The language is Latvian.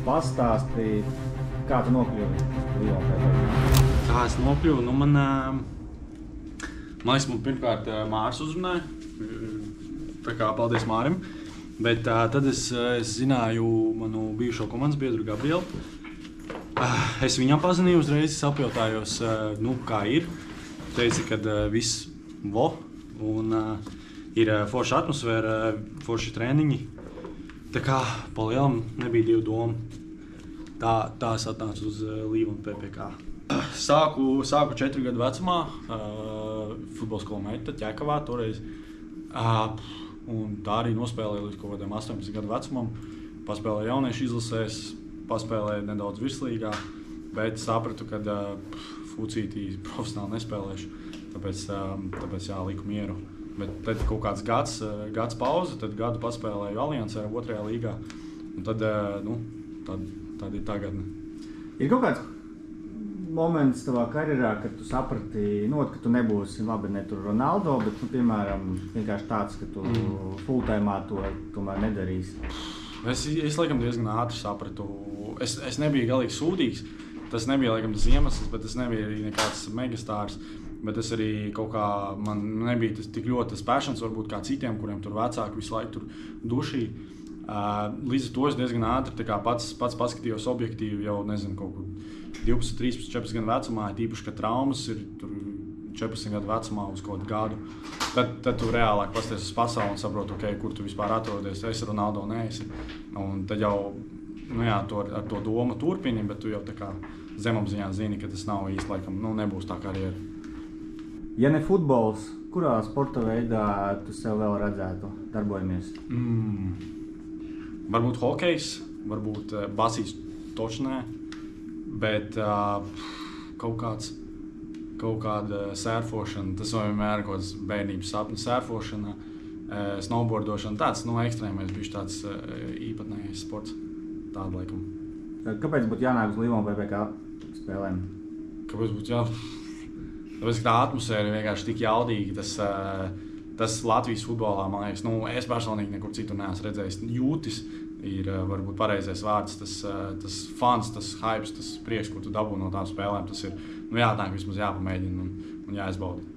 pastāstīji, kā tu nokļuvi Lyon PPK? Kā es nokļuvu? Man liekas, man pirmkārt Māris uzrunāja. Tā kā paldies Mārim. Bet tad es zināju manu bijušo komandas biedru Gabrielu. Es viņam pazvanīju uzreiz, apjautājos, kā ir. Teica, ka viss vo, un ir forša atmosfēra, forši treniņi. Tā kā pa lielam nebija divu domu. Tā es atnācu uz Lyon PPK. Sāku 4 gadu vecumā, futbola skolu meita Ķekavā toreiz. Un tā arī nospēlēja līdz kaut kādiem 18 gadu vecumam. Paspēlēja jauniešu izlasēs, paspēlēja nedaudz virslīgā, bet sapratu, ka fucītī profesionāli nespēlēšu, tāpēc liku mieru. Bet tad kaut kāds gads pauze, tad gadu paspēlēju Aliansē 2. līgā, un tad ir tagadne. Ir kaut kāds moments tavā karjerā, kad tu saprati, ka tu nebūsi labi ne tur Ronaldo, bet, piemēram, vienkārši tāds, ka tu full-timā to tomēr nedarīsi? Es laikam diezgan ātri sapratu. Es nebiju galīgi sūdīgs. Tas nebija laikam tas iemesls, bet es nebiju arī nekāds megastārs. Bet es arī kaut kā, man nebija tik ļoti tas passions varbūt kā citiem, kuriem tur vecāki visu laiku tur dušī. Līdz ar to es diezgan ātri pats paskatījos objektīvi jau, nezinu, kaut kur 12, 13, 14 gadu vecumā, tīpaši, ka traumas ir tur 14 gadu vecumā uz kaut kādu gadu. Tad tu reālāk pasties uz pasauli un saproti, kur tu vispār atrodies. Es Ronaldo neesi. Un tad jau, ar to domu turpini, bet tu jau tā kā zemapziņā zini, ka tas nav īsti laikam, nebūs tā karjera. Ja ne futbols, kurā sporta veidā tu sev vēl redzētu darbojamies? Varbūt hokejs, varbūt basīs točnē, bet kaut kāda sērfošana, tas vienmēr ir kaut kāds bērnības sapnis, sērfošana, snowboardošana, tāds ekstrēmais bišķi tāds īpatnējais sports, tāda laikam. Kāpēc būtu jānāk uz Lyon PPK spēlēm? Kāpēc būtu Tāpēc, ka tā atmosfēra ir vienkārši tik jaudīga, tas Latvijas futbolā, man liekas, es personīgi nekur citur neesmu redzējis. Jūtis ir varbūt pareizais vārds, tas fans, tas hypes, tas prieks, ko tu dabū no tām spēlēm, tas ir jāatnāk vismaz jāpamēģina un jāizbauda.